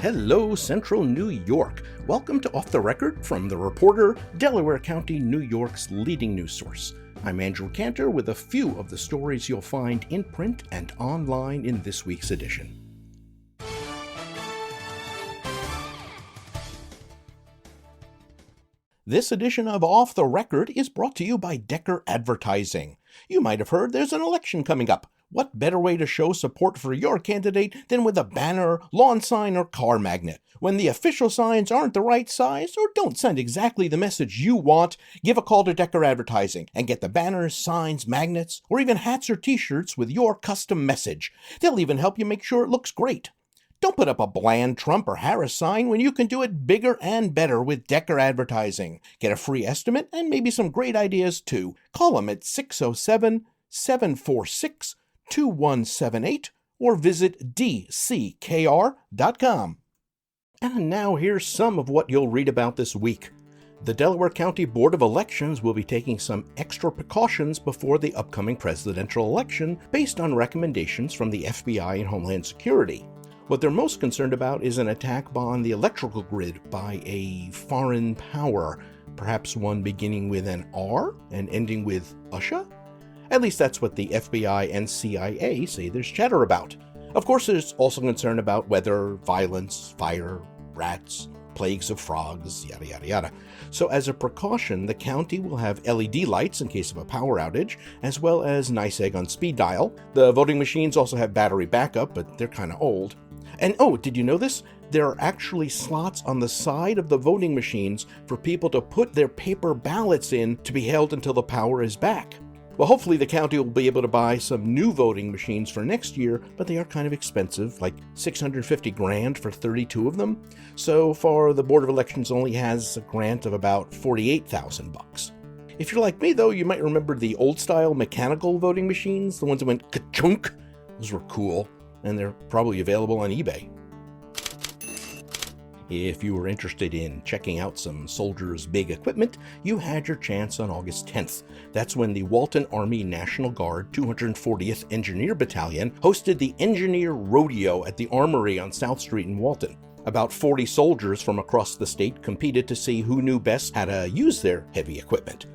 Hello, Central New York. Welcome to Off the Record from The Reporter, Delaware County, New York's leading news source. I'm Andrew Cantor with a few of the stories you'll find in print and online in this week's edition. This edition of Off the Record is brought to you by Decker Advertising. You might have heard there's an election coming up. What better way to show support for your candidate than with a banner, lawn sign, or car magnet? When the official signs aren't the right size or don't send exactly the message you want, give a call to Decker Advertising and get the banners, signs, magnets, or even hats or t-shirts with your custom message. They'll even help you make sure it looks great. Don't put up a bland Trump or Harris sign when you can do it bigger and better with Decker Advertising. Get a free estimate and maybe some great ideas too. Call them at 607-746-2178 or visit dckr.com. And now here's some of what you'll read about this week. The Delaware County Board of Elections will be taking some extra precautions before the upcoming presidential election based on recommendations from the FBI and Homeland Security. What they're most concerned about is an attack on the electrical grid by a foreign power, perhaps one beginning with an R and ending with Usha? At least that's what the FBI and CIA say there's chatter about. Of course, there's also concern about weather, violence, fire, rats, plagues of frogs, yada yada yada. So as a precaution, the county will have LED lights in case of a power outage, as well as NICEAG on speed dial. The voting machines also have battery backup, but they're kind of old. And oh, did you know this? There are actually slots on the side of the voting machines for people to put their paper ballots in to be held until the power is back. Well, hopefully the county will be able to buy some new voting machines for next year, but they are kind of expensive, like $650,000 for 32 of them. So far, the Board of Elections only has a grant of about $48,000. If you're like me, though, you might remember the old-style mechanical voting machines, the ones that went ka-chunk. Those were cool, and they're probably available on eBay. If you were interested in checking out some soldiers' big equipment, you had your chance on August 10th. That's when the Walton Army National Guard 240th Engineer Battalion hosted the Engineer Rodeo at the Armory on South Street in Walton. About 40 soldiers from across the state competed to see who knew best how to use their heavy equipment.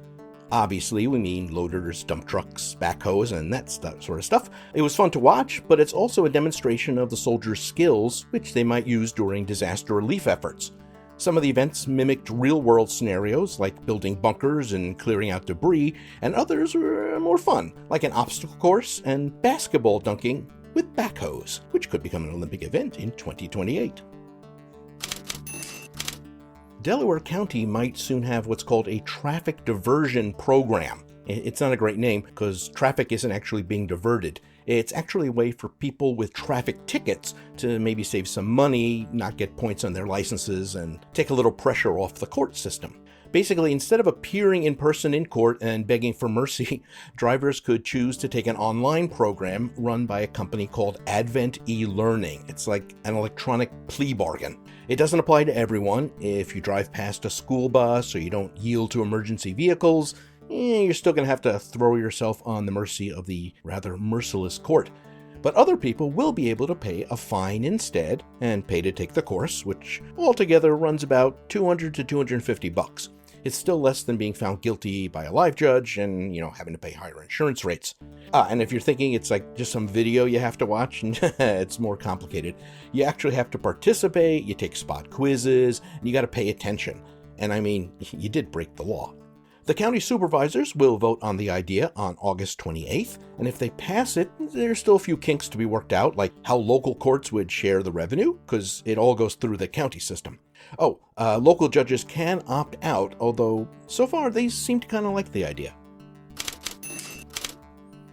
Obviously, we mean loaders, dump trucks, backhoes, and that sort of stuff. It was fun to watch, but it's also a demonstration of the soldiers' skills, which they might use during disaster relief efforts. Some of the events mimicked real-world scenarios, like building bunkers and clearing out debris, and others were more fun, like an obstacle course and basketball dunking with backhoes, which could become an Olympic event in 2028. Delaware County might soon have what's called a traffic diversion program. It's not a great name because traffic isn't actually being diverted. It's actually a way for people with traffic tickets to maybe save some money, not get points on their licenses, and take a little pressure off the court system. Basically, instead of appearing in person in court and begging for mercy, drivers could choose to take an online program run by a company called Advent e-Learning. It's like an electronic plea bargain. It doesn't apply to everyone. If you drive past a school bus or you don't yield to emergency vehicles, you're still going to have to throw yourself on the mercy of the rather merciless court. But other people will be able to pay a fine instead and pay to take the course, which altogether runs about $200 to $250. It's still less than being found guilty by a live judge and, having to pay higher insurance rates. And if you're thinking it's like just some video you have to watch, it's more complicated. You actually have to participate, you take spot quizzes, and you got to pay attention. And I mean, you did break the law. The county supervisors will vote on the idea on August 28th, and if they pass it, there's still a few kinks to be worked out, like how local courts would share the revenue, because it all goes through the county system. Local judges can opt out, although so far they seem to kind of like the idea.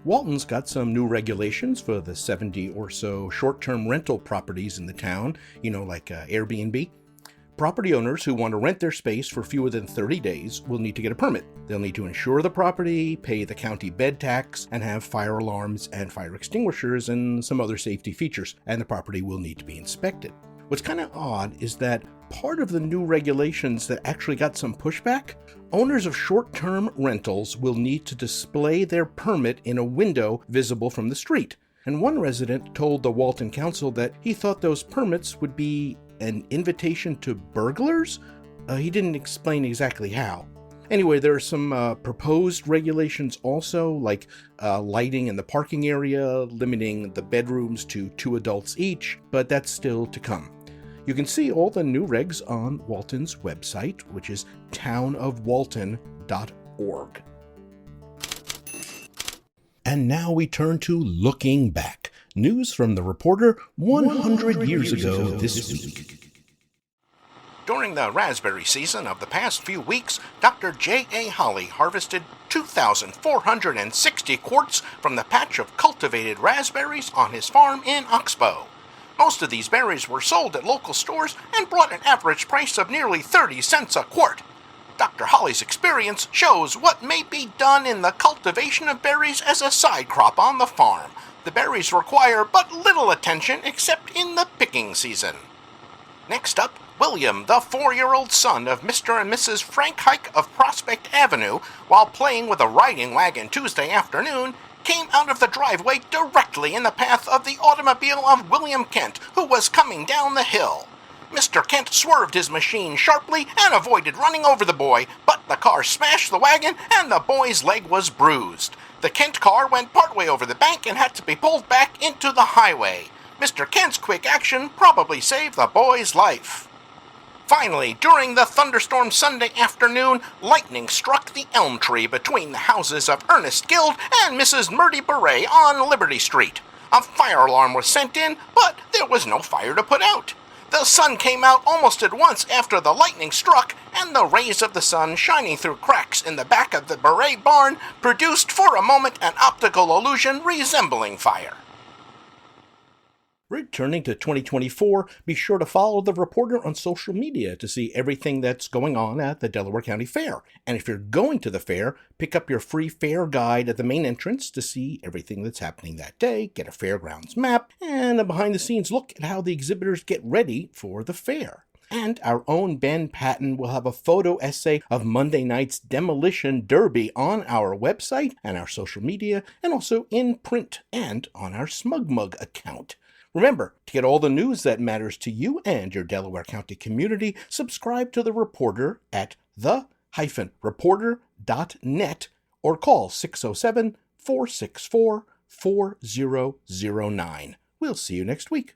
Walton's got some new regulations for the 70 or so short-term rental properties in the town, like Airbnb. Property owners who want to rent their space for fewer than 30 days will need to get a permit. They'll need to insure the property, pay the county bed tax, and have fire alarms and fire extinguishers and some other safety features, and the property will need to be inspected. What's kind of odd is that part of the new regulations that actually got some pushback, owners of short-term rentals will need to display their permit in a window visible from the street. And one resident told the Walton Council that he thought those permits would be an invitation to burglars? He didn't explain exactly how. Anyway, there are some proposed regulations also, like lighting in the parking area, limiting the bedrooms to 2 adults each, but that's still to come. You can see all the new regs on Walton's website, which is townofwalton.org. And now we turn to Looking Back. News from the reporter 100 years ago this week. During the raspberry season of the past few weeks, Dr. J.A. Holly harvested 2,460 quarts from the patch of cultivated raspberries on his farm in Oxbow. Most of these berries were sold at local stores and brought an average price of nearly 30 cents a quart. Dr. Holly's experience shows what may be done in the cultivation of berries as a side crop on the farm. The berries require but little attention except in the picking season. Next up, William, the 4-year-old son of Mr. and Mrs. Frank Hike of Prospect Avenue, while playing with a riding wagon Tuesday afternoon, came out of the driveway directly in the path of the automobile of William Kent, who was coming down the hill. Mr. Kent swerved his machine sharply and avoided running over the boy, but the car smashed the wagon and the boy's leg was bruised. The Kent car went partway over the bank and had to be pulled back into the highway. Mr. Kent's quick action probably saved the boy's life. Finally, during the thunderstorm Sunday afternoon, lightning struck the elm tree between the houses of Ernest Guild and Mrs. Murdy Beret on Liberty Street. A fire alarm was sent in, but there was no fire to put out. The sun came out almost at once after the lightning struck, and the rays of the sun shining through cracks in the back of the Beret barn produced for a moment an optical illusion resembling fire. Returning to 2024, be sure to follow the reporter on social media to see everything that's going on at the Delaware County Fair. And if you're going to the fair, pick up your free fair guide at the main entrance to see everything that's happening that day, get a fairgrounds map, and a behind-the-scenes look at how the exhibitors get ready for the fair. And our own Ben Patton will have a photo essay of Monday night's Demolition Derby on our website and our social media, and also in print and on our SmugMug account. Remember, to get all the news that matters to you and your Delaware County community, subscribe to The Reporter at the-reporter.net or call 607-464-4009. We'll see you next week.